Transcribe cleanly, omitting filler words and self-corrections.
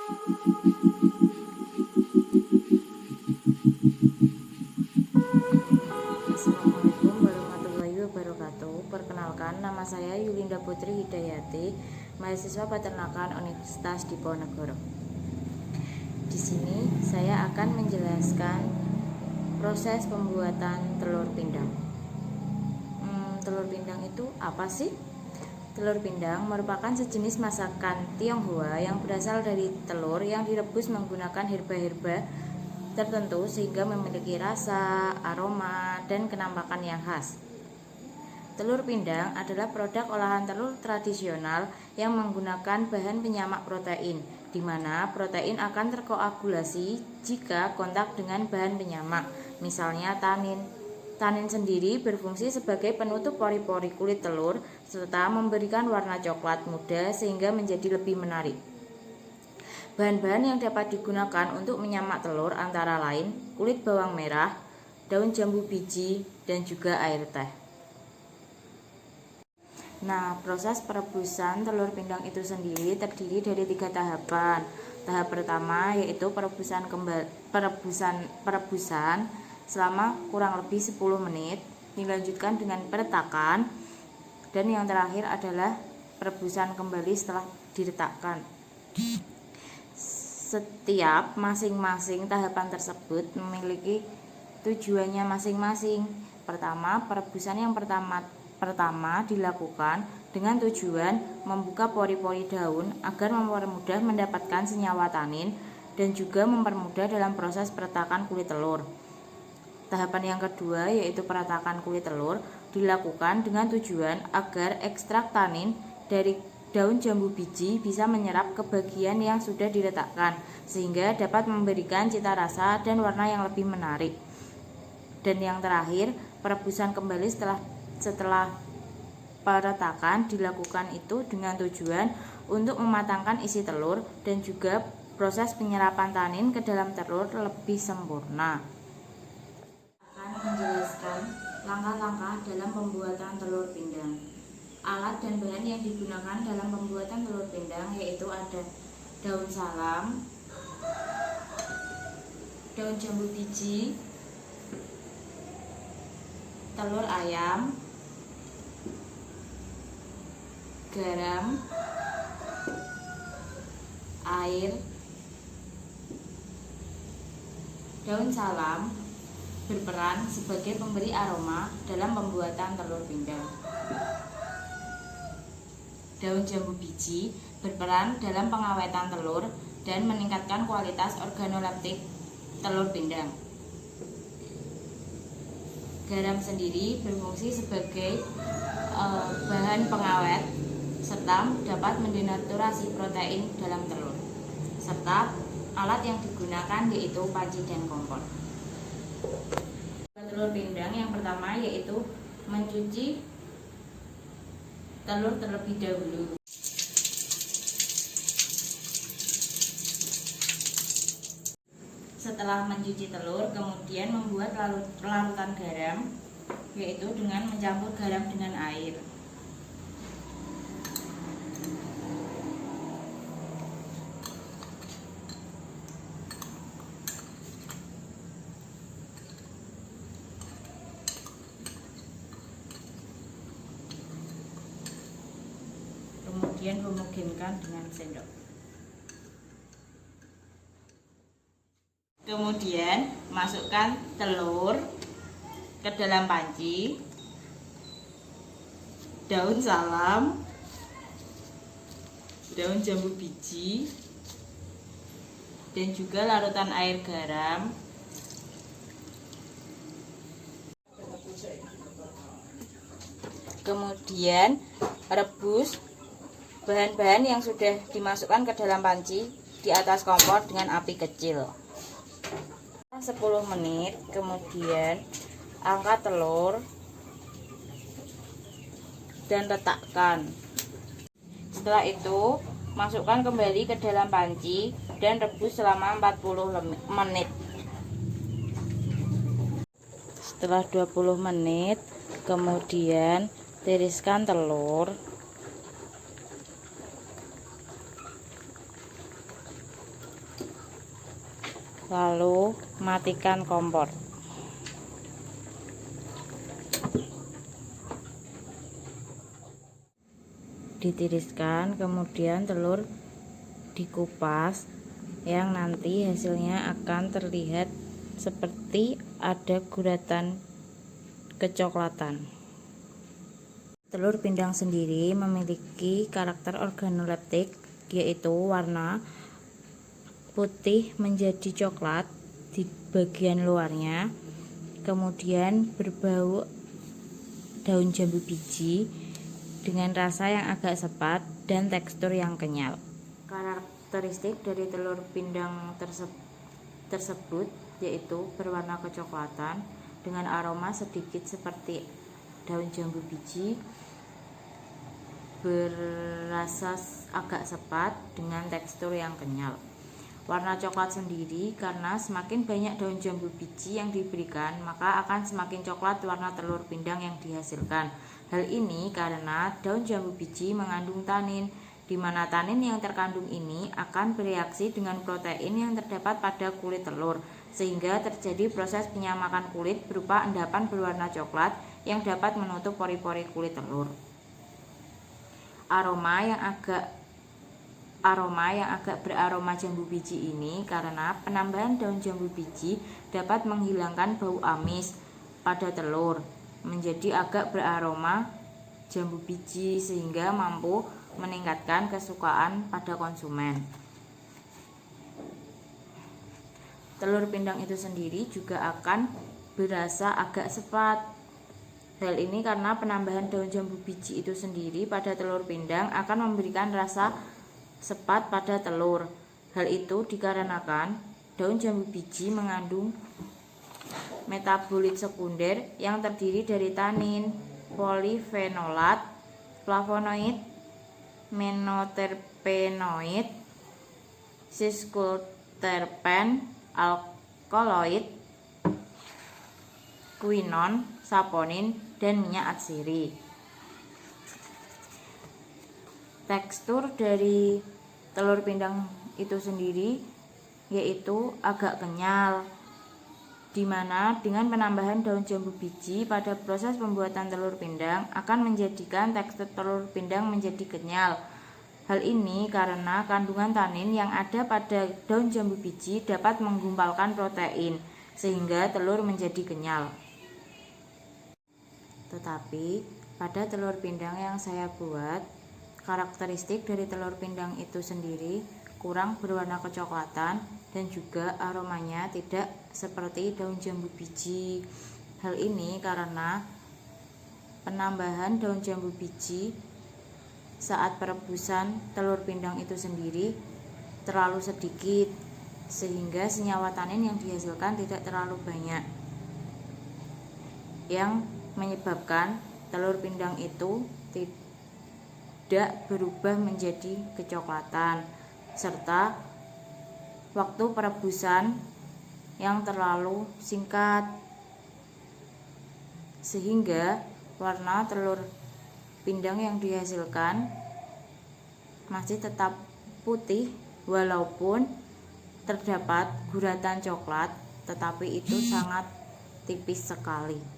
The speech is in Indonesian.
Assalamualaikum warahmatullahi wabarakatuh. Perkenalkan, nama saya Yulinda Putri Hidayati, mahasiswa Peternakan Universitas Diponegoro. Di sini saya akan menjelaskan proses pembuatan telur pindang. Telur pindang itu apa sih? Telur pindang merupakan sejenis masakan Tionghoa yang berasal dari telur yang direbus menggunakan herba-herba tertentu sehingga memiliki rasa, aroma, dan kenampakan yang khas. Telur pindang adalah produk olahan telur tradisional yang menggunakan bahan penyamak protein, di mana protein akan terkoagulasi jika kontak dengan bahan penyamak, misalnya tanin. Tanin sendiri berfungsi sebagai penutup pori-pori kulit telur serta memberikan warna coklat muda sehingga menjadi lebih menarik. Bahan-bahan yang dapat digunakan untuk menyamak telur antara lain kulit bawang merah, daun jambu biji, dan juga air teh. Nah, proses perebusan telur pindang itu sendiri terdiri dari 3 tahapan. Tahap pertama yaitu perebusan selama kurang lebih 10 menit, dilanjutkan dengan peretakan, dan yang terakhir adalah perebusan kembali setelah diletakkan. Setiap masing-masing tahapan tersebut memiliki tujuannya masing-masing. Pertama, perebusan yang pertama dilakukan dengan tujuan membuka pori-pori daun agar mempermudah mendapatkan senyawa tanin dan juga mempermudah dalam proses peretakan kulit telur. Tahapan yang kedua yaitu peretakan kulit telur dilakukan dengan tujuan agar ekstrak tanin dari daun jambu biji bisa menyerap ke bagian yang sudah diletakkan sehingga dapat memberikan cita rasa dan warna yang lebih menarik. Dan yang terakhir, perebusan kembali setelah peretakan dilakukan itu dengan tujuan untuk mematangkan isi telur dan juga proses penyerapan tanin ke dalam telur lebih sempurna. Akan menjelaskan langkah-langkah dalam pembuatan telur pindang. Alat dan bahan yang digunakan dalam pembuatan telur pindang yaitu ada daun salam, daun jambu biji, telur ayam, garam, air. Daun salam berperan sebagai pemberi aroma dalam pembuatan telur pindang. Daun jambu biji berperan dalam pengawetan telur dan meningkatkan kualitas organoleptik telur pindang. Garam sendiri berfungsi sebagai bahan pengawet serta dapat mendenaturasi protein dalam telur. Serta alat yang digunakan yaitu panci dan kompor. Telur pindang yang pertama yaitu mencuci telur terlebih dahulu. Setelah mencuci telur, kemudian membuat larutan garam, yaitu dengan mencampur garam dengan air. Kemudian homogenkan dengan sendok. Kemudian masukkan telur ke dalam panci, daun salam, daun jambu biji, dan juga larutan air garam. Kemudian rebus bahan-bahan yang sudah dimasukkan ke dalam panci di atas kompor dengan api kecil. 10 menit, kemudian angkat telur dan letakkan. Setelah itu, masukkan kembali ke dalam panci dan rebus selama 40 menit. Setelah 20 menit, kemudian tiriskan telur. lalu matikan kompor. Ditiriskan, kemudian telur dikupas, yang nanti hasilnya akan terlihat seperti ada guratan kecoklatan. Telur pindang sendiri memiliki karakter organoleptik, yaitu warna putih menjadi coklat di bagian luarnya, kemudian berbau daun jambu biji dengan rasa yang agak sepat dan tekstur yang kenyal. Karakteristik dari telur pindang tersebut yaitu berwarna kecoklatan dengan aroma sedikit seperti daun jambu biji, berasa agak sepat dengan tekstur yang kenyal. Warna coklat sendiri karena semakin banyak daun jambu biji yang diberikan, maka akan semakin coklat warna telur pindang yang dihasilkan. Hal ini karena daun jambu biji mengandung tanin, di mana tanin yang terkandung ini akan bereaksi dengan protein yang terdapat pada kulit telur, sehingga terjadi proses penyamakan kulit berupa endapan berwarna coklat yang dapat menutup pori-pori kulit telur. Aroma yang agak beraroma jambu biji ini karena penambahan daun jambu biji dapat menghilangkan bau amis pada telur menjadi agak beraroma jambu biji, sehingga mampu meningkatkan kesukaan pada konsumen. Telur pindang itu sendiri juga akan berasa agak sepat. Hal ini karena penambahan daun jambu biji itu sendiri pada telur pindang akan memberikan rasa sepat pada telur. Hal itu dikarenakan daun jambu biji mengandung metabolit sekunder yang terdiri dari tanin, polifenolat, flavonoid, menoterpenoid, siskulterpen, alkaloid, quinon, saponin, dan minyak atsiri. Tekstur dari telur pindang itu sendiri yaitu agak kenyal, di mana dengan penambahan daun jambu biji pada proses pembuatan telur pindang akan menjadikan tekstur telur pindang menjadi kenyal. Hal ini karena kandungan tanin yang ada pada daun jambu biji dapat menggumpalkan protein, sehingga telur menjadi kenyal. Tetapi pada telur pindang yang saya buat, karakteristik dari telur pindang itu sendiri kurang berwarna kecoklatan dan juga aromanya tidak seperti daun jambu biji. Hal ini karena penambahan daun jambu biji saat perebusan telur pindang itu sendiri terlalu sedikit, sehingga senyawa tanin yang dihasilkan tidak terlalu banyak, yang menyebabkan telur pindang itu tidak berubah menjadi kecoklatan, serta waktu perebusan yang terlalu singkat, sehingga warna telur pindang yang dihasilkan masih tetap putih walaupun terdapat guratan coklat, tetapi itu sangat tipis sekali.